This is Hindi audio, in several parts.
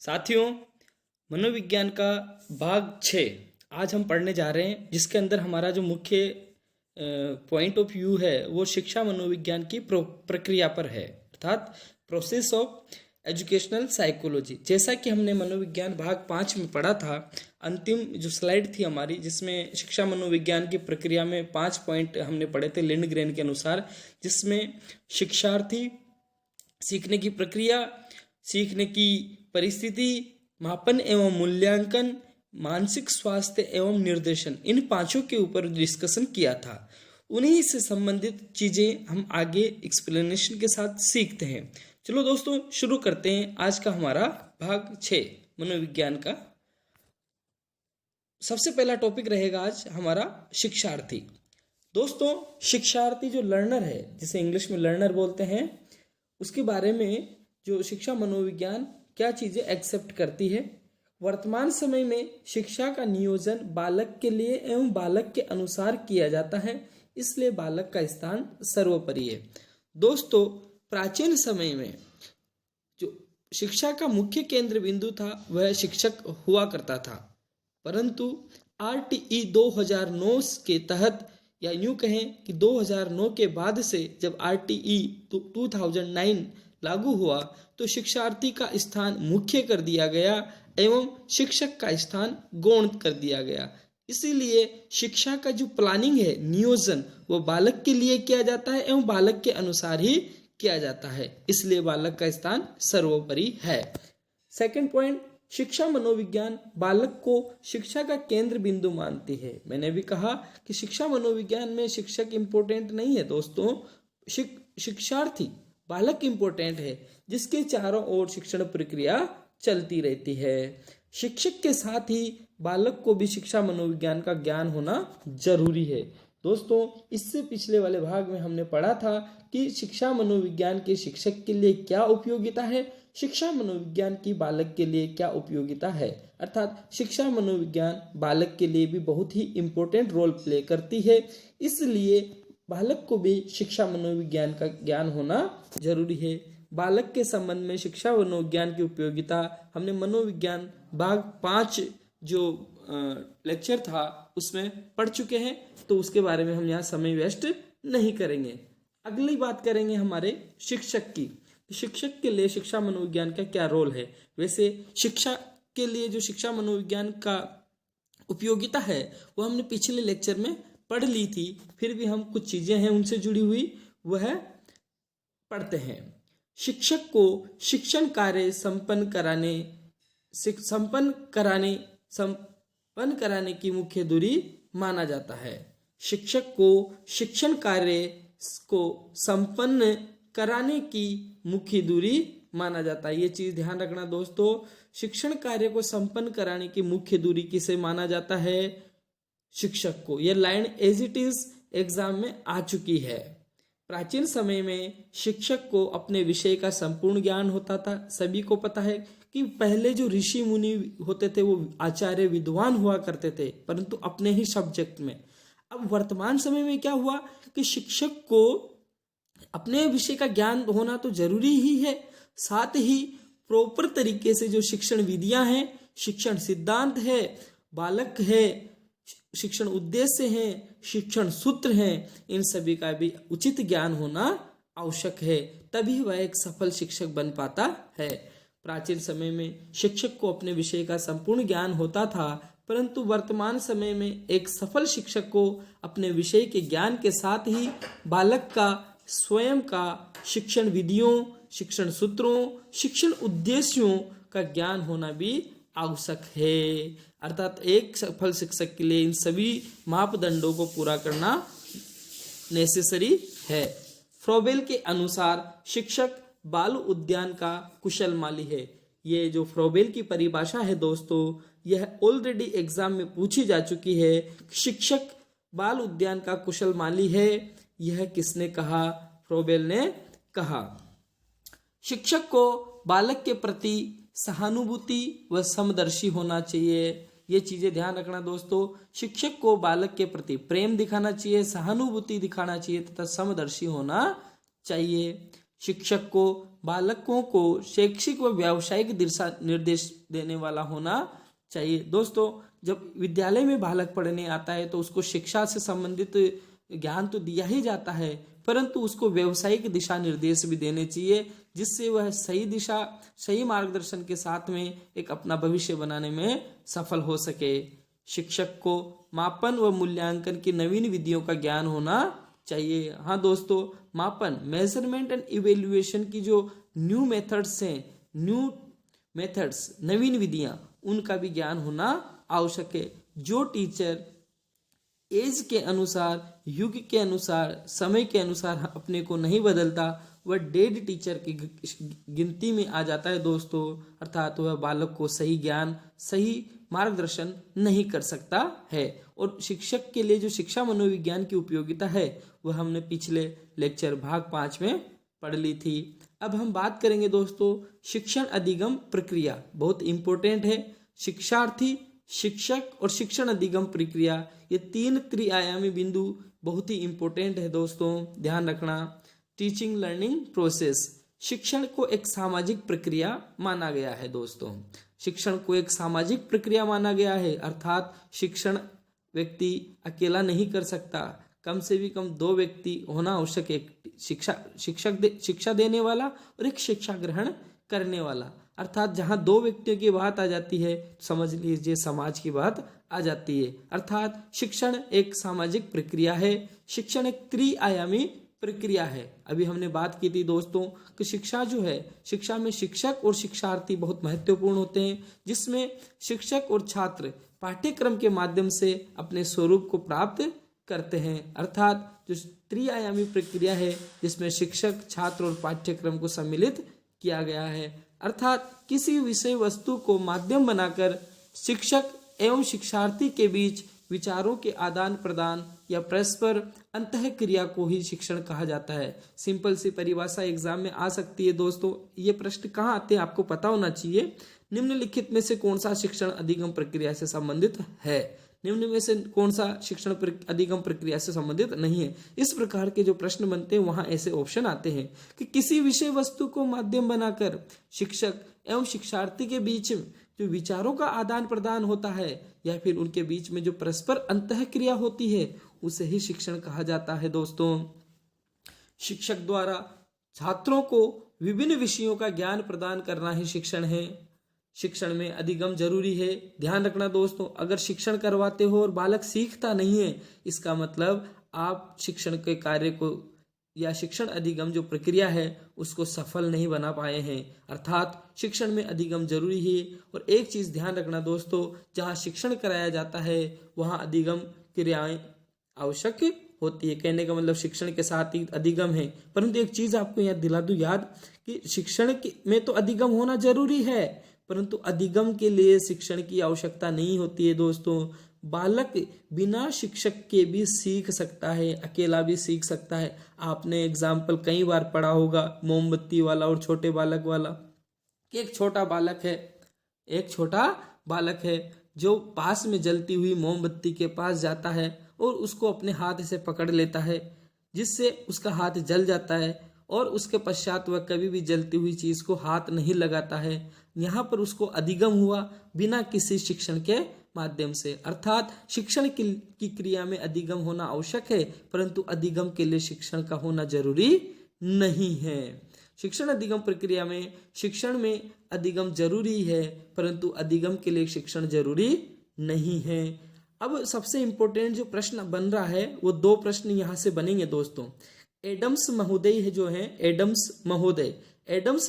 साथियों, मनोविज्ञान का भाग 6 आज हम पढ़ने जा रहे हैं, जिसके अंदर हमारा जो मुख्य पॉइंट ऑफ व्यू है वो शिक्षा मनोविज्ञान की प्रक्रिया पर है, अर्थात प्रोसेस ऑफ एजुकेशनल साइकोलॉजी। जैसा कि हमने मनोविज्ञान भाग 5 में पढ़ा था, अंतिम जो स्लाइड थी हमारी, जिसमें शिक्षा मनोविज्ञान की प्रक्रिया में 5 पॉइंट हमने पढ़े थे लिंडग्रेन के अनुसार, जिसमें शिक्षार्थी, सीखने की प्रक्रिया, सीखने की परिस्थिति, मापन एवं मूल्यांकन, मानसिक स्वास्थ्य एवं निर्देशन, इन पांचों के ऊपर डिस्कशन किया था। उन्हीं से संबंधित चीजें हम आगे एक्सप्लेनेशन के साथ सीखते हैं। चलो दोस्तों, शुरू करते हैं आज का हमारा भाग 6 मनोविज्ञान का। सबसे पहला टॉपिक रहेगा आज हमारा शिक्षार्थी। दोस्तों, शिक्षार्थी जो लर्नर है, जिसे इंग्लिश में लर्नर बोलते हैं, उसके बारे में जो शिक्षा मनोविज्ञान क्या चीजें एक्सेप्ट करती है। वर्तमान समय में शिक्षा का नियोजन बालक के लिए एवं बालक के अनुसार किया जाता है, इसलिए बालक का स्थान सर्वोपरि है। दोस्तों, प्राचीन समय में जो शिक्षा का मुख्य केंद्र बिंदु था वह शिक्षक हुआ करता था, परंतु RTE 2009 के तहत, या यूं कहें कि 2009 के बाद से जब RTE 2009 लागू हुआ तो शिक्षार्थी का स्थान मुख्य कर दिया गया एवं शिक्षक का स्थान गौण कर दिया गया। इसीलिए शिक्षा का जो प्लानिंग है, नियोजन, वो बालक के लिए किया जाता है एवं बालक के अनुसार ही किया जाता है, इसलिए बालक का स्थान सर्वोपरि है। सेकंड पॉइंट, शिक्षा मनोविज्ञान बालक को शिक्षा का केंद्र बिंदु मानती है। मैंने भी कहा कि शिक्षा मनोविज्ञान में शिक्षक इंपॉर्टेंट नहीं है दोस्तों, शिक्षार्थी बालक इंपॉर्टेंट है, जिसके चारों ओर शिक्षण प्रक्रिया चलती रहती है। शिक्षक के साथ ही बालक को भी शिक्षा मनोविज्ञान का ज्ञान होना जरूरी है। दोस्तों, इससे पिछले वाले भाग में हमने पढ़ा था कि शिक्षा मनोविज्ञान के शिक्षक के लिए क्या उपयोगिता है, शिक्षा मनोविज्ञान की बालक के लिए क्या उपयोगिता है, अर्थात शिक्षा मनोविज्ञान बालक के लिए भी बहुत ही इंपॉर्टेंट रोल प्ले करती है, इसलिए बालक को भी शिक्षा मनोविज्ञान का ज्ञान होना जरूरी है। बालक के संबंध में शिक्षा मनोविज्ञान की उपयोगिता हमने मनोविज्ञान भाग 5 जो लेक्चर था उसमें पढ़ चुके हैं, तो उसके बारे में हम यहाँ समय वेस्ट नहीं करेंगे। अगली बात करेंगे हमारे शिक्षक की। शिक्षक के लिए शिक्षा मनोविज्ञान का क्या रोल है। वैसे शिक्षा के लिए जो शिक्षा मनोविज्ञान का उपयोगिता है वो हमने पिछले लेक्चर में पढ़ ली थी, फिर भी हम कुछ चीजें हैं उनसे जुड़ी हुई वह पढ़ते हैं। शिक्षक को शिक्षण कार्य संपन्न कराने की मुख्य दूरी माना जाता है। शिक्षक को शिक्षण कार्य को संपन्न कराने की मुख्य दूरी माना जाता है। ये चीज ध्यान रखना दोस्तों, शिक्षण कार्य को संपन्न कराने की मुख्य दूरी किसे माना जाता है, शिक्षक को। यह line as it is exam में आ चुकी है। प्राचीन समय में शिक्षक को अपने विषय का संपूर्ण ज्ञान होता था। सभी को पता है कि पहले जो ऋषि मुनि होते थे वो आचार्य विद्वान हुआ करते थे, परंतु अपने ही सब्जेक्ट में। अब वर्तमान समय में क्या हुआ कि शिक्षक को अपने विषय का ज्ञान होना तो जरूरी ही है, साथ ही प्रॉपर तरीके से जो शिक्षण विधियां हैं, शिक्षण सिद्धांत है, बालक है, शिक्षण उद्देश्य हैं, शिक्षण सूत्र हैं, इन सभी का भी उचित ज्ञान होना आवश्यक है, तभी वह एक सफल शिक्षक बन पाता है। प्राचीन समय में शिक्षक को अपने विषय का संपूर्ण ज्ञान होता था, परंतु वर्तमान समय में एक सफल शिक्षक को अपने विषय के ज्ञान के साथ ही बालक का स्वयं का शिक्षण विधियों, शिक्षण सूत्रों, शिक्षण उद्देश्यों का ज्ञान होना भी आवश्यक है। अर्थात एक सफल शिक्षक के लिए इन सभी मापदंडों को पूरा करना नेसेसरी है। फ्रोबेल के अनुसार शिक्षक बाल उद्यान का कुशल माली है। ये जो फ्रोबेल की परिभाषा है दोस्तों, यह ऑलरेडी एग्जाम में पूछी जा चुकी है। शिक्षक बाल उद्यान का कुशल माली है, यह किसने कहा, फ्रोबेल ने कहा। शिक्षक को बालक के प्रति सहानुभूति व समदर्शी होना चाहिए। ये चीजें ध्यान रखना दोस्तों, शिक्षक को बालक के प्रति प्रेम दिखाना चाहिए, सहानुभूति दिखाना चाहिए तथा समदर्शी होना चाहिए। शिक्षक को बालकों को शैक्षिक व व्यावसायिक दिशा निर्देश देने वाला होना चाहिए। दोस्तों, जब विद्यालय में बालक पढ़ने आता है तो उसको शिक्षा से संबंधित ज्ञान तो दिया ही जाता है, परंतु उसको व्यावसायिक दिशा निर्देश भी देने चाहिए, जिससे वह सही दिशा, सही मार्गदर्शन के साथ में एक अपना भविष्य बनाने में सफल हो सके। शिक्षक को मापन व मूल्यांकन की नवीन विधियों का ज्ञान होना चाहिए। हाँ दोस्तों, मापन, मेजरमेंट एंड इवेल्युएशन की जो न्यू मेथड्स हैं, नवीन विधियां, उनका भी ज्ञान होना आवश्यक है। जो टीचर एज के अनुसार, युग के अनुसार, समय के अनुसार अपने को नहीं बदलता, वह डेड टीचर की गिनती में आ जाता है दोस्तों। अर्थात वह बालक को सही ज्ञान, सही मार्गदर्शन नहीं कर सकता है। और शिक्षक के लिए जो शिक्षा मनोविज्ञान की उपयोगिता है वह हमने पिछले लेक्चर भाग 5 में पढ़ ली थी। अब हम बात करेंगे दोस्तों शिक्षण अधिगम प्रक्रिया, बहुत इंपॉर्टेंट है। शिक्षार्थी, शिक्षक और शिक्षण अधिगम प्रक्रिया, ये 3 त्रिआयामी बिंदु बहुत ही इंपॉर्टेंट है दोस्तों, ध्यान रखना। टीचिंग लर्निंग प्रोसेस, शिक्षण को एक सामाजिक प्रक्रिया माना गया है दोस्तों। शिक्षण को एक सामाजिक प्रक्रिया माना गया है, अर्थात शिक्षण व्यक्ति अकेला नहीं कर सकता, कम से भी कम 2 व्यक्ति होना आवश्यक है, एक शिक्षा देने वाला और एक शिक्षा ग्रहण करने वाला। अर्थात जहां 2 व्यक्तियों की बात आ जाती है, समझ लीजिए समाज की बात आ जाती है। अर्थात शिक्षण एक सामाजिक प्रक्रिया है, शिक्षण एक त्रिआयामी प्रक्रिया है। अभी हमने बात की थी दोस्तों कि शिक्षा जो है, शिक्षा में शिक्षक और शिक्षार्थी बहुत महत्वपूर्ण होते हैं, जिसमें शिक्षक और छात्र पाठ्यक्रम के माध्यम से अपने स्वरूप को प्राप्त करते हैं। अर्थात जो त्रिआयामी प्रक्रिया है जिसमें शिक्षक, छात्र और पाठ्यक्रम को सम्मिलित किया गया है। अर्थात किसी विषय वस्तु को माध्यम बनाकर शिक्षक एवं शिक्षार्थी के बीच विचारों के आदान प्रदान या परस्पर अंतःक्रिया को ही शिक्षण कहा जाता है। सिंपल सी परिभाषा एग्जाम में आ सकती है दोस्तों। ये प्रश्न कहाँ आते हैं आपको पता होना चाहिए। निम्नलिखित में से कौन सा शिक्षण अधिगम प्रक्रिया से संबंधित है, निम्न में से कौन सा शिक्षण अधिगम प्रक्रिया से संबंधित नहीं है। इस प्रकार के जो प्रश्न बनते हैं वहां ऐसे ऑप्शन आते हैं कि किसी विषय वस्तु को माध्यम बनाकर शिक्षक एवं शिक्षार्थी के बीच जो विचारों का आदान प्रदान होता है या फिर उनके बीच में जो परस्पर अंतःक्रिया होती है उसे ही शिक्षण कहा जाता है दोस्तों। शिक्षक द्वारा छात्रों को विभिन्न विषयों का ज्ञान प्रदान करना ही शिक्षण है। शिक्षण में अधिगम जरूरी है। ध्यान रखना दोस्तों, अगर शिक्षण करवाते हो और बालक सीखता नहीं है, इसका मतलब आप शिक्षण के कार्य को या शिक्षण अधिगम जो प्रक्रिया है उसको सफल नहीं बना पाए हैं। अर्थात शिक्षण में अधिगम जरूरी है। और एक चीज ध्यान रखना दोस्तों, जहाँ शिक्षण कराया जाता है वहाँ अधिगम क्रियाएं आवश्यक होती है। कहने का मतलब शिक्षण के साथ ही अधिगम है, परंतु एक चीज आपको याद दिला दूं याद कि शिक्षण में तो अधिगम होना जरूरी है, परंतु अधिगम के लिए शिक्षण की आवश्यकता नहीं होती है दोस्तों। बालक बिना शिक्षक के भी सीख सकता है, अकेला भी सीख सकता है। आपने एग्जाम्पल कई बार पढ़ा होगा मोमबत्ती वाला और छोटे बालक वाला, कि एक छोटा बालक है जो पास में जलती हुई मोमबत्ती के पास जाता है और उसको अपने हाथ से पकड़ लेता है, जिससे उसका हाथ जल जाता है और उसके पश्चात वह कभी भी जलती हुई चीज को हाथ नहीं लगाता है। यहाँ पर उसको अधिगम हुआ बिना किसी शिक्षण के माध्यम से। अर्थात शिक्षण की क्रिया में अधिगम होना आवश्यक है, परंतु अधिगम के लिए शिक्षण का होना जरूरी नहीं है। शिक्षण अधिगम प्रक्रिया में शिक्षण में अधिगम जरूरी है, परंतु अधिगम के लिए शिक्षण जरूरी नहीं है। अब सबसे इंपॉर्टेंट जो प्रश्न बन रहा है वो 2 प्रश्न यहाँ से बनेंगे दोस्तों। एडम्स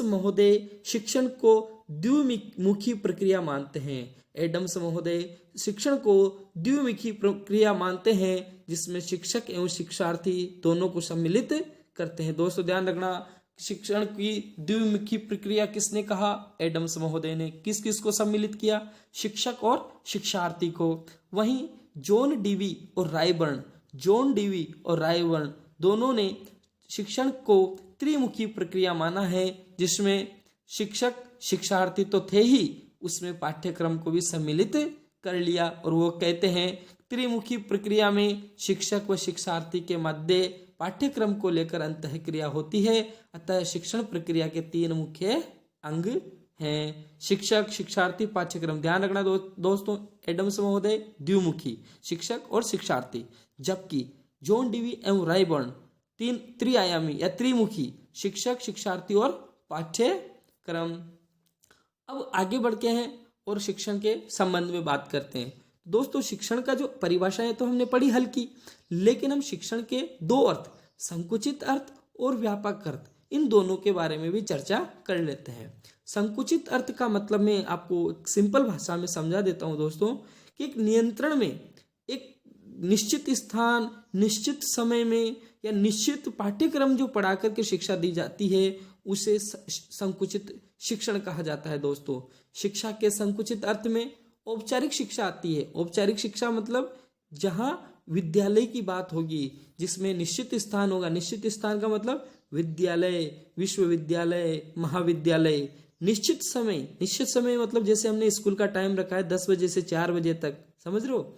महोदय शिक्षण को द्विमुखी प्रक्रिया मानते हैं। एडम्स महोदय शिक्षण को द्विमुखी प्रक्रिया मानते हैं, जिसमें शिक्षक एवं शिक्षार्थी दोनों को सम्मिलित करते हैं। दोस्तों ध्यान रखना, शिक्षण की द्विमुखी प्रक्रिया किसने कहा? एडम्स महोदय ने। किस किस को सम्मिलित किया? शिक्षक और शिक्षार्थी को। वहीं जॉन डीवी और रायबर्न दोनों ने शिक्षण को त्रिमुखी प्रक्रिया माना है, जिसमें शिक्षक शिक्षार्थी तो थे ही, उसमें पाठ्यक्रम को भी सम्मिलित कर लिया। और वो कहते हैं त्रिमुखी प्रक्रिया में शिक्षक व शिक्षार्थी के मध्य पाठ्यक्रम को लेकर अंतःक्रिया होती है। अतः शिक्षण प्रक्रिया के 3 मुख्य अंग हैं, शिक्षक, शिक्षार्थी, पाठ्यक्रम। ध्यान रखना दोस्तों, एडम्स महोदय द्विमुखी शिक्षक और शिक्षार्थी, जबकि जॉन डीवी एवं रायबर्न त्रिआयामी या त्रिमुखी शिक्षक, शिक्षार्थी और पाठ्यक्रम। अब आगे बढ़ते हैं और शिक्षण के संबंध में बात करते हैं। दोस्तों, शिक्षण का जो परिभाषा है तो हमने पढ़ी हल्की, लेकिन हम शिक्षण के 2 अर्थ, संकुचित अर्थ और व्यापक अर्थ, इन दोनों के बारे में भी चर्चा कर लेते हैं। संकुचित अर्थ का मतलब मैं आपको सिंपल भाषा में समझा देता हूं दोस्तों, कि एक नियंत्रण में एक निश्चित स्थान, निश्चित समय में या निश्चित पाठ्यक्रम जो पढ़ा करके शिक्षा दी जाती है, उसे संकुचित शिक्षण कहा जाता है। दोस्तों, शिक्षा के संकुचित अर्थ में औपचारिक शिक्षा आती है। औपचारिक शिक्षा मतलब जहां विद्यालय की बात होगी, जिसमें निश्चित स्थान होगा। निश्चित स्थान का मतलब विद्यालय, विश्वविद्यालय, महाविद्यालय। निश्चित समय मतलब जैसे हमने स्कूल का टाइम रखा है 10 बजे से 4 बजे तक, समझ रहे हो।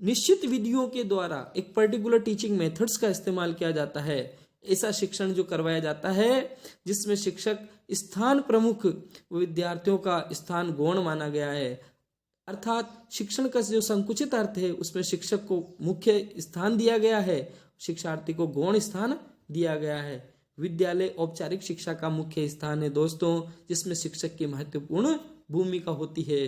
निश्चित विधियों के द्वारा एक पर्टिकुलर टीचिंग मेथड्स का इस्तेमाल किया जाता है। ऐसा शिक्षण जो करवाया जाता है, जिसमें शिक्षक स्थान प्रमुख, विद्यार्थियों का स्थान गौण माना गया है। अर्थात शिक्षण का जो संकुचित अर्थ है, उसमें शिक्षक को मुख्य स्थान दिया गया है, शिक्षार्थी को गौण स्थान दिया गया है। विद्यालय औपचारिक शिक्षा का मुख्य स्थान है दोस्तों, जिसमें शिक्षक की महत्वपूर्ण भूमिका होती है।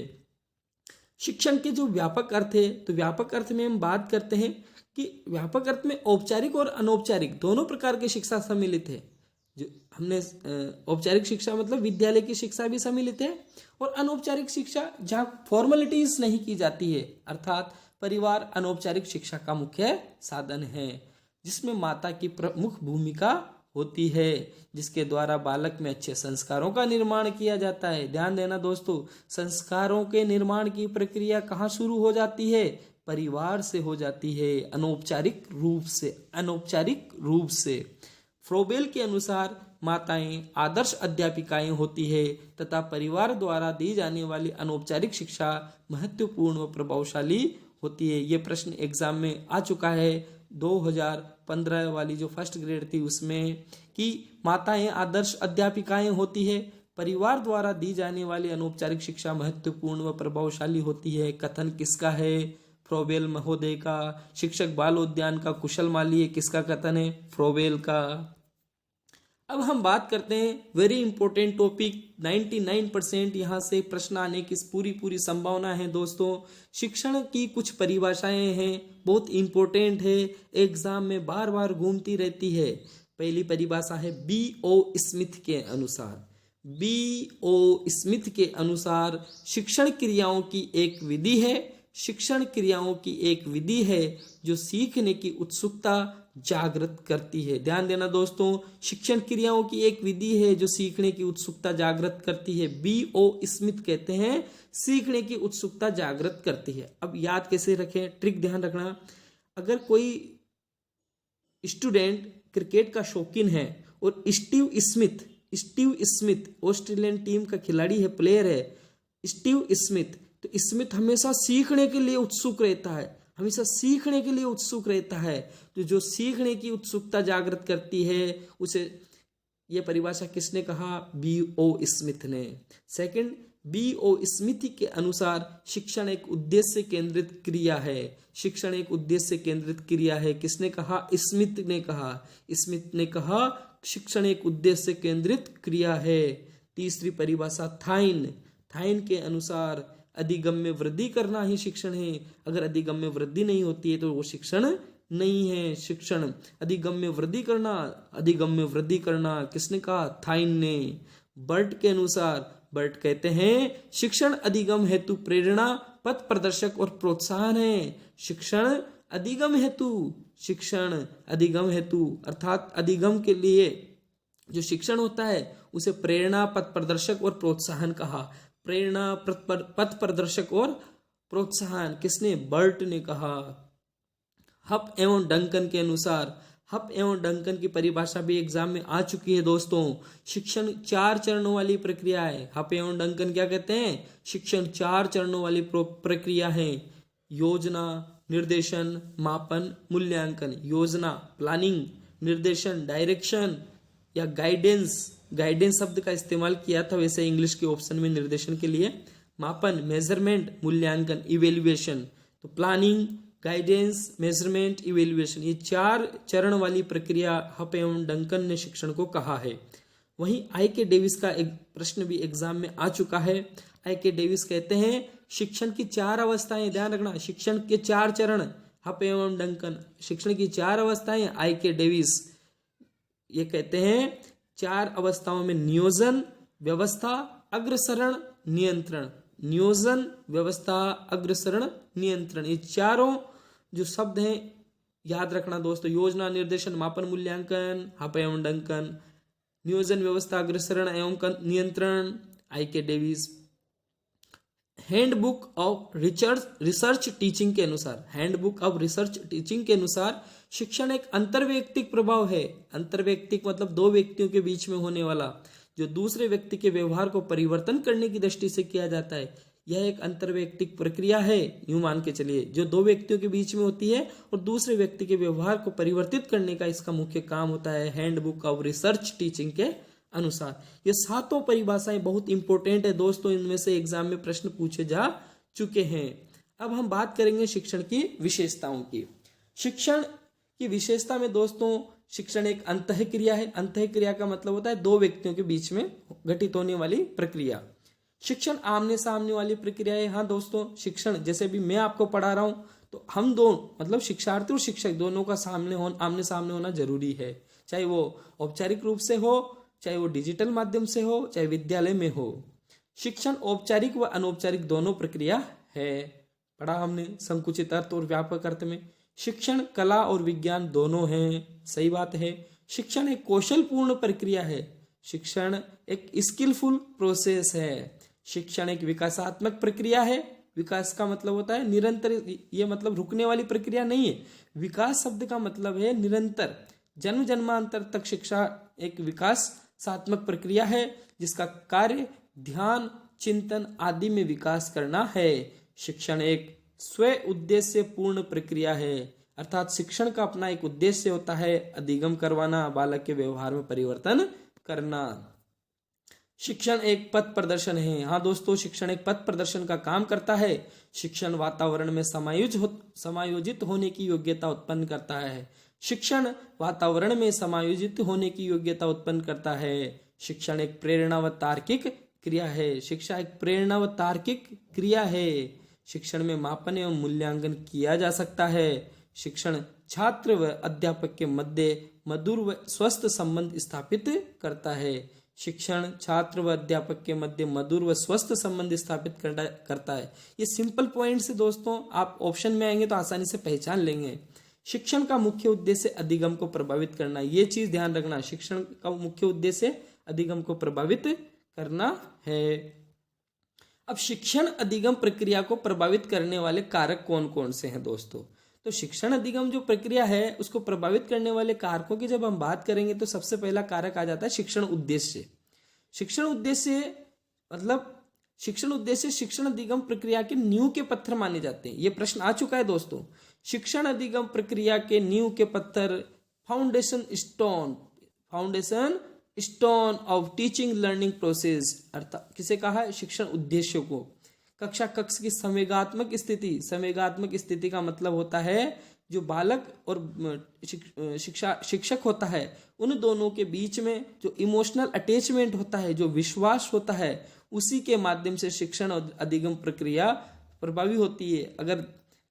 शिक्षण के जो व्यापक अर्थ है, तो व्यापक अर्थ में हम बात करते हैं कि व्यापक अर्थ में औपचारिक और अनौपचारिक दोनों प्रकार की शिक्षा सम्मिलित है। जो हमने औपचारिक शिक्षा मतलब विद्यालय की शिक्षा भी सम्मिलित है, और अनौपचारिक शिक्षा जहाँ फॉर्मेलिटीज नहीं की जाती है, अर्थात परिवार अनौपचारिक शिक्षा का मुख्य साधन है, जिसमें माता की प्रमुख भूमिका होती है, जिसके द्वारा बालक में अच्छे संस्कारों का निर्माण किया जाता है। ध्यान देना दोस्तों, संस्कारों के निर्माण की प्रक्रिया कहाँ शुरू हो जाती है? परिवार से हो जाती है, अनौपचारिक रूप से। फ्रोबेल के अनुसार माताएं आदर्श अध्यापिकाएं होती है तथा परिवार द्वारा दी जाने वाली अनौपचारिक शिक्षा महत्वपूर्ण व प्रभावशाली होती है। ये प्रश्न एग्जाम में आ चुका है 2015 वाली जो फर्स्ट ग्रेड थी उसमें, कि माताएं आदर्श अध्यापिकाएं होती है, परिवार द्वारा दी जाने वाली अनौपचारिक शिक्षा महत्वपूर्ण व प्रभावशाली होती है। कथन किसका है? फ्रोबेल महोदय का। शिक्षक बाल उद्यान का कुशल माली किसका कथन है? फ्रोबेल का। अब हम बात करते हैं वेरी इंपॉर्टेंट टॉपिक, 99% यहाँ से प्रश्न आने की पूरी संभावना है दोस्तों। शिक्षण की कुछ परिभाषाएं हैं, बहुत इंपॉर्टेंट है, एग्जाम में बार बार घूमती रहती है। पहली परिभाषा है B.O. स्मिथ के अनुसार। B.O. स्मिथ के अनुसार शिक्षण क्रियाओं की एक विधि है, शिक्षण क्रियाओं की एक विधि है जो सीखने की उत्सुकता जागृत करती है। ध्यान देना दोस्तों, शिक्षण क्रियाओं की एक विधि है जो सीखने की उत्सुकता जागृत करती है। B.O. स्मिथ कहते हैं सीखने की उत्सुकता जागृत करती है। अब याद कैसे रखें, ट्रिक ध्यान रखना। अगर कोई स्टूडेंट क्रिकेट का शौकीन है और स्टीव स्मिथ ऑस्ट्रेलियन टीम का खिलाड़ी है, प्लेयर है स्टीव स्मिथ, तो स्मिथ हमेशा सीखने के लिए उत्सुक रहता है, तो जो सीखने की उत्सुकता जागृत करती है उसे, ये परिभाषा किसने कहा? B.O. स्मिथ ने। Second, B.O. स्मिथ के अनुसार शिक्षण एक उद्देश्य केंद्रित क्रिया है। शिक्षण एक उद्देश्य केंद्रित क्रिया है, किसने कहा? स्मिथ ने कहा शिक्षण एक उद्देश्य केंद्रित क्रिया है। तीसरी परिभाषा थाइन के अनुसार अधिगम में वृद्धि करना ही शिक्षण है। अगर अधिगम में वृद्धि नहीं होती है तो वो शिक्षण नहीं है। शिक्षण अधिगम में वृद्धि करना किसने कहा? थाइन ने। बर्ट के अनुसार, बर्ट कहते हैं शिक्षण अधिगम हेतु प्रेरणा, पथ प्रदर्शक और प्रोत्साहन है। शिक्षण अधिगम हेतु अर्थात अधिगम के लिए जो शिक्षण होता है उसे प्रेरणा, पथ प्रदर्शक और प्रोत्साहन कहा। प्रेरणा, पथ प्रदर्शक और प्रोत्साहन किसने? बर्ट ने कहा। हप एवं डंकन के अनुसार, हप एवं डंकन की परिभाषा भी एग्जाम में आ चुकी है दोस्तों। शिक्षण 4 चरणों वाली प्रक्रिया है। हप एवं डंकन क्या कहते हैं? शिक्षण 4 चरणों वाली प्रक्रिया है। योजना, निर्देशन, मापन, मूल्यांकन, योजना, प्लानिंग, निर्देशन, डायरेक्शन या गाइडेंस। गाइडेंस शब्द का इस्तेमाल किया था वैसे इंग्लिश के ऑप्शन में निर्देशन के लिए। मापन, मेजरमेंट, मूल्यांकन, इवेल्युएशन। तो प्लानिंग, गाइडेंस, मेजरमेंट, इवेल्युएशन, ये 4 चरण वाली प्रक्रिया हप एवं डंकन ने शिक्षण को कहा है। वहीं आई के डेविस का एक प्रश्न भी एग्जाम में आ चुका है। आई के डेविस कहते हैं शिक्षण की 4 अवस्थाएं, ध्यान रखना, शिक्षण के 4 चरण हप एवं डंकन, शिक्षण की 4 अवस्थाएं आई के डेविस ये कहते हैं 4 अवस्थाओं में नियोजन, व्यवस्था, अग्रसरण, नियंत्रण। नियोजन, व्यवस्था, अग्रसरण, नियंत्रण, ये चारों जो शब्द हैं याद रखना दोस्तों। योजना, निर्देशन, मापन, मूल्यांकन, हप एवं डंकन, नियोजन, व्यवस्था, अग्रसरण एवं नियंत्रण, आई के Davis. Handbook of research teaching के अनुसार, हैंडबुक ऑफ रिसर्च टीचिंग के अनुसार शिक्षण एक अंतर्वैयक्तिक प्रभाव है। अंतर्वैयक्तिक मतलब 2 व्यक्तियों के बीच में होने वाला, जो दूसरे व्यक्ति के व्यवहार को परिवर्तन करने की दृष्टि से किया जाता है। यह एक अंतर्वैयक्तिक प्रक्रिया है, यूं मान के चलिए, जो 2 व्यक्तियों के बीच में होती है और दूसरे व्यक्ति के व्यवहार को परिवर्तित करने का इसका मुख्य काम होता है हैंडबुक ऑफ रिसर्च टीचिंग के अनुसार। ये 7 परिभाषाएं बहुत इंपॉर्टेंट है दोस्तों, इनमें से एग्जाम में प्रश्न पूछे जा चुके हैं। अब हम बात करेंगे शिक्षण की विशेषताओं की। शिक्षण की विशेषता में दोस्तों शिक्षण एक अंतःक्रिया है। अंतःक्रिया का मतलब होता है 2 व्यक्तियों के बीच में घटित होने वाली प्रक्रिया। शिक्षण आमने सामने वाली प्रक्रिया है। हाँ दोस्तों, शिक्षण जैसे भी मैं आपको पढ़ा रहा हूं तो हम दोनों मतलब शिक्षार्थी और शिक्षक दोनों का आमने सामने होना जरूरी है, चाहे वो औपचारिक रूप से हो, चाहे वो डिजिटल माध्यम से हो, चाहे विद्यालय में हो। शिक्षण औपचारिक व अनौपचारिक दोनों प्रक्रिया है, पढ़ा हमने संकुचित अर्थ और व्यापक अर्थ में। शिक्षण कला और विज्ञान दोनों हैं, सही बात है। शिक्षण एक कौशलपूर्ण प्रक्रिया है। शिक्षण एक स्किलफुल प्रोसेस है। शिक्षण एक विकासात्मक प्रक्रिया है। विकास का मतलब होता है निरंतर, ये मतलब रुकने वाली प्रक्रिया नहीं है। विकास शब्द का मतलब है निरंतर, जन्म जन्मांतर तक शिक्षा एक विकासात्मक प्रक्रिया है जिसका कार्य ध्यान, चिंतन आदि में विकास करना है। शिक्षण एक स्व उद्देश्य पूर्ण प्रक्रिया है, अर्थात शिक्षण का अपना एक उद्देश्य होता है, अधिगम करवाना, बालक के व्यवहार में परिवर्तन करना। शिक्षण एक पथ प्रदर्शन है। हाँ दोस्तों, शिक्षण एक पथ प्रदर्शन का काम करता है। शिक्षण वातावरण में समायोजित होने की योग्यता उत्पन्न करता है। शिक्षण वातावरण में समायोजित होने की योग्यता उत्पन्न करता है। शिक्षण एक प्रेरणा व तार्किक क्रिया है। शिक्षा एक प्रेरणा व तार्किक क्रिया है। शिक्षण में मापन एवं मूल्यांकन किया जा सकता है। शिक्षण छात्र व अध्यापक के मध्य मधुर व स्वस्थ संबंध स्थापित करता है। शिक्षण छात्र व अध्यापक के मध्य मधुर व स्वस्थ संबंध स्थापित करता है। ये सिंपल पॉइंट्स दोस्तों, आप ऑप्शन में आएंगे तो आसानी से पहचान लेंगे। शिक्षण का मुख्य उद्देश्य अधिगम को प्रभावित करना, ये चीज ध्यान रखना। शिक्षण का मुख्य उद्देश्य अधिगम को प्रभावित करना है। अब शिक्षण अधिगम प्रक्रिया को प्रभावित करने वाले कारक कौन कौन से हैं दोस्तों? तो शिक्षण अधिगम जो प्रक्रिया है उसको प्रभावित करने वाले कारकों की जब हम बात करेंगे तो सबसे पहला कारक आ जाता है शिक्षण उद्देश्य। शिक्षण उद्देश्य मतलब शिक्षण अधिगम प्रक्रिया के नींव के पत्थर माने जाते हैं। ये प्रश्न आ चुका है दोस्तों। शिक्षण अधिगम प्रक्रिया के नींव के पत्थर, foundation stone of teaching learning process, अर्थात किसे कहा है? शिक्षण उद्देश्य को। कक्षा कक्ष की संवेगात्मक स्थिति का मतलब होता है जो बालक और शिक्षक होता है उन दोनों के बीच में जो इमोशनल अटैचमेंट होता है, जो विश्वास होता है, उसी के माध्यम से शिक्षण और अधिगम प्रक्रिया प्रभावी होती है। अगर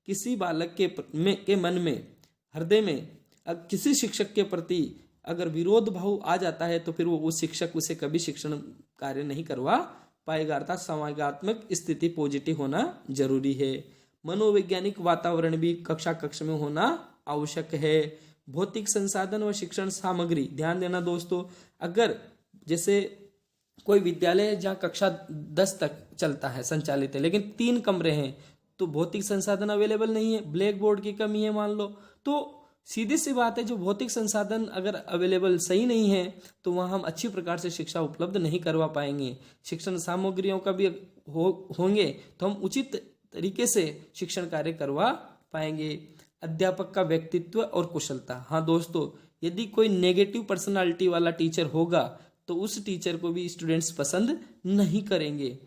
किसी बालक के मन में, हृदय में किसी शिक्षक के प्रति अगर विरोध भाव आ जाता है तो फिर वो शिक्षक उसे कभी शिक्षण कार्य नहीं करवा पाएगा, अर्थात संवेगात्मक स्थिति पॉजिटिव होना जरूरी है। मनोवैज्ञानिक वातावरण भी कक्षा कक्ष में होना आवश्यक है। भौतिक संसाधन व शिक्षण सामग्री, ध्यान देना दोस्तों, अगर जैसे कोई विद्यालय है जहाँ कक्षा 10 तक चलता है, संचालित है, लेकिन 3 कमरे हैं तो भौतिक संसाधन अवेलेबल नहीं है, ब्लैक बोर्ड की कमी है मान लो, तो सीधी सी बात है जो भौतिक संसाधन अगर अवेलेबल सही नहीं है तो वहाँ हम अच्छी प्रकार से शिक्षा उपलब्ध नहीं करवा पाएंगे। शिक्षण सामग्रियों का भी होंगे तो हम उचित तरीके से शिक्षण कार्य करवा पाएंगे। अध्यापक का व्यक्तित्व और कुशलता। हाँ दोस्तों, यदि कोई नेगेटिव पर्सनालिटी वाला टीचर होगा तो उस टीचर को भी स्टूडेंट्स पसंद नहीं करेंगे।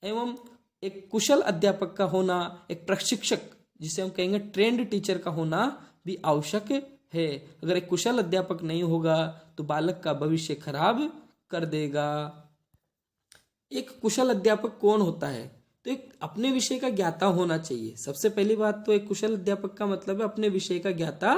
एवं एक कुशल अध्यापक का होना, एक प्रशिक्षक जिसे हम कहेंगे ट्रेंड टीचर का होना भी आवश्यक है। अगर एक कुशल अध्यापक नहीं होगा तो बालक का भविष्य खराब कर देगा। एक कुशल अध्यापक कौन होता है? तो एक अपने विषय का ज्ञाता होना चाहिए। सबसे पहली बात तो एक कुशल अध्यापक का मतलब है अपने विषय का ज्ञाता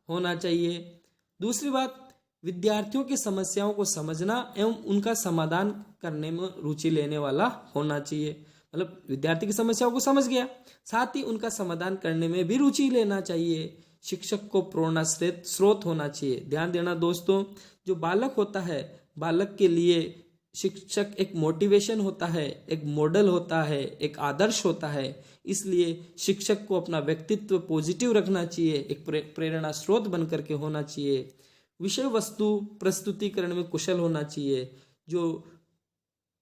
होना चाहिए। दूसरी बात, विद्यार्थियों की समस्याओं को समझना एवं उनका समाधान करने में रुचि लेने वाला होना चाहिए। मतलब विद्यार्थी की समस्याओं को समझ गया, साथ ही उनका समाधान करने में भी रुचि लेना चाहिए। शिक्षक को प्रेरणा स्रोत होना चाहिए। ध्यान देना दोस्तों, जो बालक होता है, बालक के लिए शिक्षक एक मोटिवेशन होता है, एक मॉडल होता है, एक आदर्श होता है। इसलिए शिक्षक को अपना व्यक्तित्व पॉजिटिव रखना चाहिए, एक प्रेरणा स्रोत बन करके होना चाहिए। विषय वस्तु प्रस्तुतिकरण में कुशल होना चाहिए। जो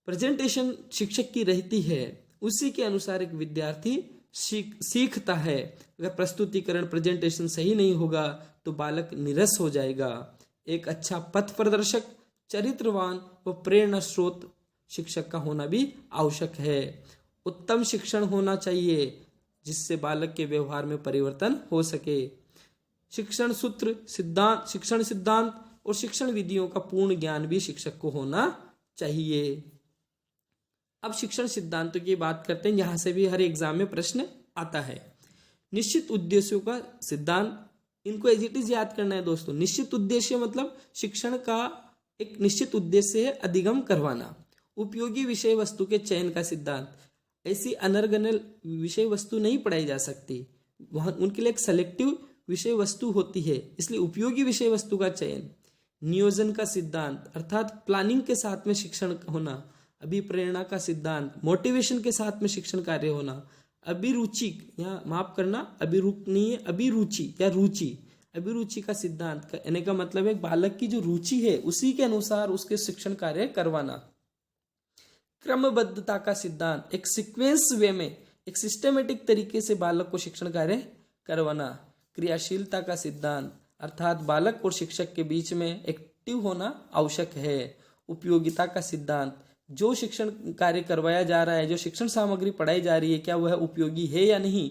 प्रेजेंटेशन शिक्षक की रहती है उसी के अनुसार एक विद्यार्थी सीखता है। अगर प्रस्तुतिकरण प्रेजेंटेशन सही नहीं होगा तो बालक निरस हो जाएगा। एक अच्छा पथ प्रदर्शक, चरित्रवान व प्रेरणा स्रोत शिक्षक का होना भी आवश्यक है। उत्तम शिक्षण होना चाहिए जिससे बालक के व्यवहार में परिवर्तन हो सके। शिक्षण सूत्र, सिद्धांत, शिक्षण सिद्धांत और शिक्षण विधियों का पूर्ण ज्ञान भी शिक्षक को होना चाहिए। अब शिक्षण सिद्धांतों की बात करते हैं, यहां से भी हर एग्जाम में प्रश्न आता है। निश्चित उद्देश्यों का सिद्धांत, इनको एज इट इज याद करना है दोस्तों। निश्चित उद्देश्य मतलब शिक्षण का एक निश्चित उद्देश्य है अधिगम करवाना। उपयोगी विषय वस्तु के चयन का सिद्धांत, ऐसी अनर्गल विषय वस्तु नहीं पढ़ाई जा सकती, वहां उनके लिए एक सेलेक्टिव विषय वस्तु होती है, इसलिए उपयोगी विषय वस्तु का चयन। नियोजन का सिद्धांत अर्थात प्लानिंग के साथ में शिक्षण होना। अभिप्रेरणा का सिद्धांत, मोटिवेशन के साथ में शिक्षण कार्य होना। अभिरुचि, यहाँ माफ करना, अभिरुच नहीं है, अभिरुचि या रुचि। अभिरुचि का सिद्धांत कहने का मतलब है बालक की जो रुचि है उसी के अनुसार उसके शिक्षण कार्य करवाना। क्रमबद्धता का सिद्धांत, एक सीक्वेंस वे में, एक सिस्टमेटिक तरीके से बालक को शिक्षण कार्य करवाना। क्रियाशीलता का सिद्धांत अर्थात बालक और शिक्षक के बीच में एक्टिव होना आवश्यक है। उपयोगिता का सिद्धांत, जो शिक्षण कार्य करवाया जा रहा है, जो शिक्षण सामग्री पढ़ाई जा रही है, क्या वह उपयोगी है या नहीं,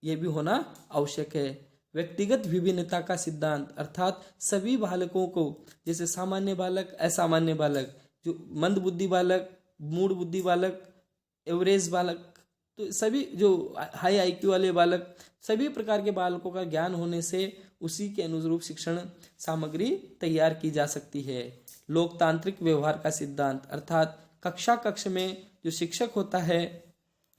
यह भी होना आवश्यक है। व्यक्तिगत विभिन्नता का सिद्धांत अर्थात सभी बालकों को, जैसे सामान्य बालक, असामान्य बालक, जो मंद बुद्धि बालक, मूढ़ बुद्धि बालक, एवरेज बालक, तो सभी जो हाई आईक्यू वाले बालक, सभी प्रकार के बालकों का ज्ञान होने से उसी के अनुरूप शिक्षण सामग्री तैयार की जा सकती है। लोकतांत्रिक व्यवहार का सिद्धांत अर्थात कक्ष में जो शिक्षक होता है,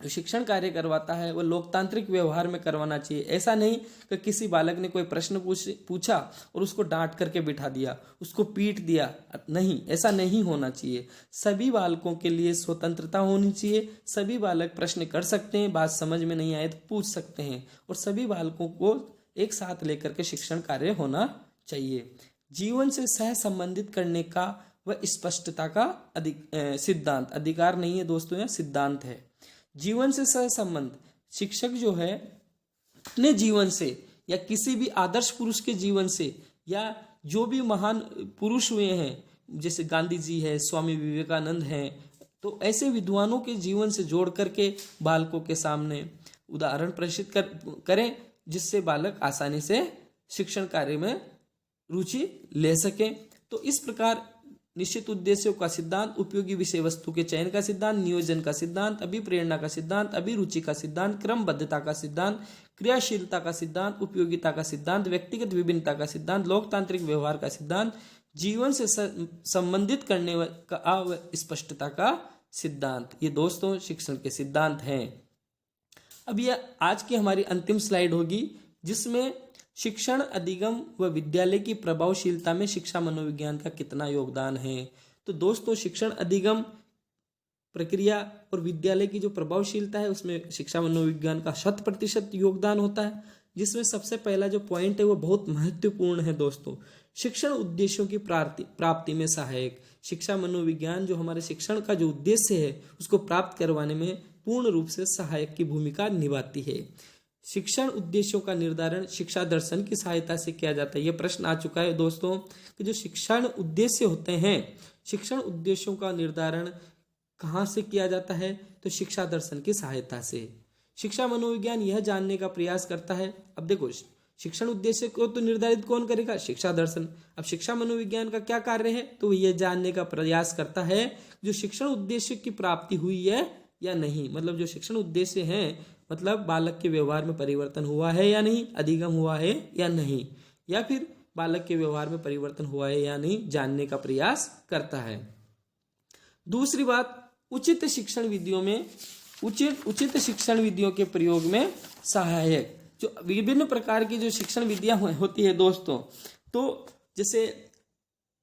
जो शिक्षण कार्य करवाता है, वह लोकतांत्रिक व्यवहार में करवाना चाहिए। ऐसा नहीं कि किसी बालक ने कोई प्रश्न पूछा और उसको डांट करके बिठा दिया, उसको पीट दिया, नहीं, ऐसा नहीं होना चाहिए। सभी बालकों के लिए स्वतंत्रता होनी चाहिए। सभी बालक प्रश्न कर सकते हैं, बात समझ में नहीं आए तो पूछ सकते हैं, और सभी बालकों को एक साथ लेकर के शिक्षण कार्य होना चाहिए। जीवन से सह संबंधित करने का व स्पष्टता का सिद्धांत, अधिकार नहीं है दोस्तों, यह सिद्धांत है। जीवन से सह संबंध, शिक्षक जो है अपने जीवन से या किसी भी आदर्श पुरुष के जीवन से, या जो भी महान पुरुष हुए हैं, जैसे गांधी जी है, स्वामी विवेकानंद हैं, तो ऐसे विद्वानों के जीवन से जोड़ करके बालकों के सामने उदाहरण प्रस्तुत करें, जिससे बालक आसानी से शिक्षण कार्य में रुचि ले सके। तो इस प्रकार निश्चित उद्देश्यों का सिद्धांत, उपयोगी विषय वस्तु के चयन का सिद्धांत, नियोजन का सिद्धांत, अभिप्रेरणा का सिद्धांत, अभिरुचि का सिद्धांत, क्रमबद्धता का सिद्धांत, क्रियाशीलता का सिद्धांत, उपयोगिता का सिद्धांत, व्यक्तिगत विभिन्नता का सिद्धांत, लोकतांत्रिक व्यवहार का सिद्धांत, जीवन से संबंधित करने का स्पष्टता का सिद्धांत, ये दोस्तों शिक्षण के सिद्धांत हैं। अब यह आज की हमारी अंतिम स्लाइड होगी, जिसमें शिक्षण अधिगम व विद्यालय की प्रभावशीलता में शिक्षा मनोविज्ञान का कितना योगदान है। तो दोस्तों शिक्षण अधिगम प्रक्रिया और विद्यालय की जो प्रभावशीलता है उसमें शिक्षा मनोविज्ञान का 100% योगदान होता है, जिसमें सबसे पहला जो पॉइंट है वो बहुत महत्वपूर्ण है दोस्तों। शिक्षण उद्देश्यों की प्राप्ति में सहायक, शिक्षा मनोविज्ञान जो हमारे शिक्षण का जो उद्देश्य है उसको प्राप्त करवाने में पूर्ण रूप से सहायक की भूमिका निभाती है। शिक्षण उद्देश्यों का निर्धारण शिक्षा दर्शन की सहायता से किया जाता है। यह प्रश्न आ चुका है दोस्तों कि जो शिक्षण उद्देश्य होते हैं, शिक्षण उद्देश्यों का निर्धारण कहाँ से किया जाता है, तो शिक्षा दर्शन की सहायता से। शिक्षा मनोविज्ञान यह जानने का प्रयास करता है, अब देखो शिक्षण उद्देश्य को तो निर्धारित कौन करेगा, शिक्षा दर्शन। अब शिक्षा मनोविज्ञान का क्या कार्य है, तो यह जानने का प्रयास करता है जो शिक्षण उद्देश्य की प्राप्ति हुई है या नहीं, मतलब जो शिक्षण उद्देश्य है, मतलब बालक के व्यवहार में परिवर्तन हुआ है या नहीं, अधिगम हुआ है या नहीं, या फिर बालक के व्यवहार में परिवर्तन हुआ है या नहीं, जानने का प्रयास करता है। दूसरी बात, उचित शिक्षण विधियों में उचित शिक्षण विधियों के प्रयोग में सहायक। जो विभिन्न प्रकार की जो शिक्षण विधियां होती है दोस्तों, तो जैसे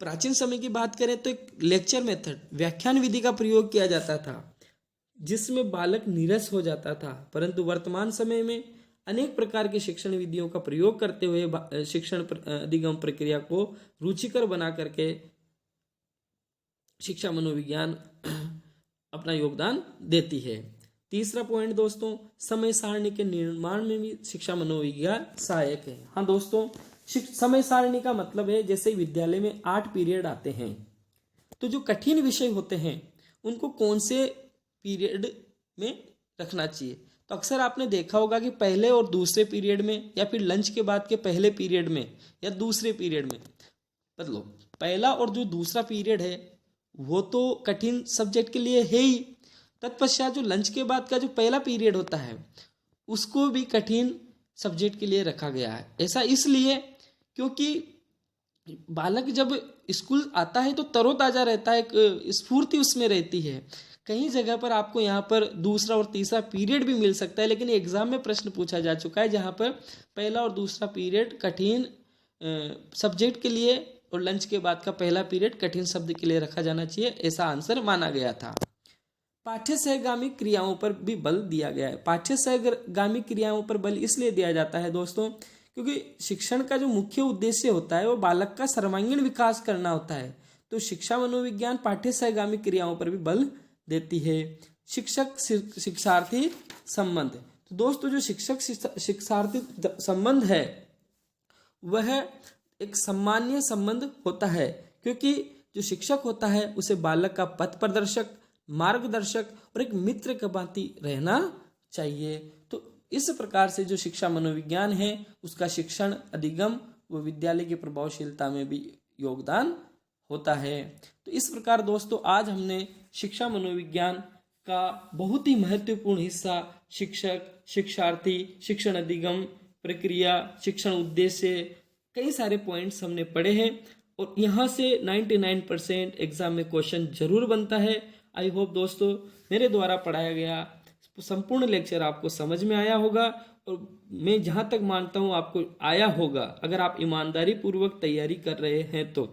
प्राचीन समय की बात करें तो एक लेक्चर मेथड, व्याख्यान विधि का प्रयोग किया जाता था, जिसमें बालक नीरस हो जाता था। परंतु वर्तमान समय में अनेक प्रकार की शिक्षण विधियों का प्रयोग करते हुए शिक्षण अधिगम प्रक्रिया को रुचिकर बना करके शिक्षा मनोविज्ञान अपना योगदान देती है। तीसरा पॉइंट दोस्तों, समय सारणी के निर्माण में भी शिक्षा मनोविज्ञान सहायक है। हाँ दोस्तों, समय सारणी का मतलब है जैसे विद्यालय में 8 पीरियड आते हैं, तो जो कठिन विषय होते हैं उनको कौन से पीरियड में रखना चाहिए। तो अक्सर आपने देखा होगा कि पहले और दूसरे पीरियड में, या फिर लंच के बाद के पहले पीरियड में या दूसरे पीरियड में, मतलब पहला और जो दूसरा पीरियड है वो तो कठिन सब्जेक्ट के लिए है ही, तत्पश्चात जो लंच के बाद का जो पहला पीरियड होता है उसको भी कठिन सब्जेक्ट के लिए रखा गया है। ऐसा इसलिए क्योंकि बालक जब स्कूल आता है तो तरोताजा रहता है, एक स्फूर्ति उसमें रहती है। कई जगह पर आपको यहाँ पर दूसरा और तीसरा पीरियड भी मिल सकता है, लेकिन एग्जाम में प्रश्न पूछा जा चुका है जहाँ पर पहला और दूसरा पीरियड कठिन सब्जेक्ट के लिए और लंच के बाद का पहला पीरियड कठिन शब्द के लिए रखा जाना चाहिए, ऐसा आंसर माना गया था। पाठ्य सहगामी क्रियाओं पर भी बल दिया गया है। पाठ्य सहगामी क्रियाओं पर बल इसलिए दिया जाता है दोस्तों क्योंकि शिक्षण का जो मुख्य उद्देश्य होता है वो बालक का सर्वांगीण विकास करना होता है। तो शिक्षा मनोविज्ञान पाठ्य सहगामी क्रियाओं पर भी बल देती है। शिक्षक शिक्षार्थी संबंध, तो दोस्तों जो शिक्षक शिक्षार्थी संबंध है वह एक सम्मानीय संबंध होता है, क्योंकि जो शिक्षक होता है उसे बालक का पथ प्रदर्शक, मार्गदर्शक और एक मित्र के भांति रहना चाहिए। तो इस प्रकार से जो शिक्षा मनोविज्ञान है उसका शिक्षण अधिगम व विद्यालय की प्रभावशीलता में भी योगदान होता है। तो इस प्रकार दोस्तों आज हमने शिक्षा मनोविज्ञान का बहुत ही महत्वपूर्ण हिस्सा शिक्षक, शिक्षार्थी, शिक्षण अधिगम प्रक्रिया, शिक्षण उद्देश्य, कई सारे पॉइंट्स हमने पढ़े हैं और यहाँ से 99% एग्जाम में क्वेश्चन जरूर बनता है। आई होप दोस्तों मेरे द्वारा पढ़ाया गया संपूर्ण लेक्चर आपको समझ में आया होगा और मैं जहाँ तक मानता हूँ आपको आया होगा, अगर आप ईमानदारी पूर्वक तैयारी कर रहे हैं तो।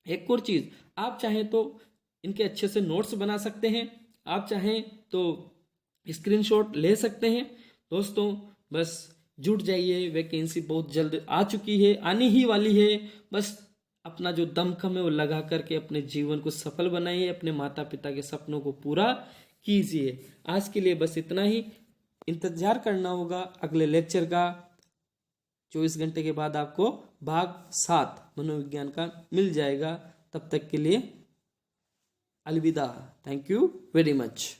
एक और चीज़, आप चाहें तो इनके अच्छे से नोट्स बना सकते हैं, आप चाहें तो स्क्रीनशॉट ले सकते हैं। दोस्तों बस जुट जाइए, वैकेंसी बहुत जल्द आ चुकी है, आने ही वाली है। बस अपना जो दमखम है वो लगा करके अपने जीवन को सफल बनाइए, अपने माता पिता के सपनों को पूरा कीजिए। आज के लिए बस इतना ही, इंतजार करना होगा अगले लेक्चर का। 24 घंटे के बाद आपको भाग 7 मनोविज्ञान का मिल जाएगा। तब तक के लिए अलविदा। Thank you very much.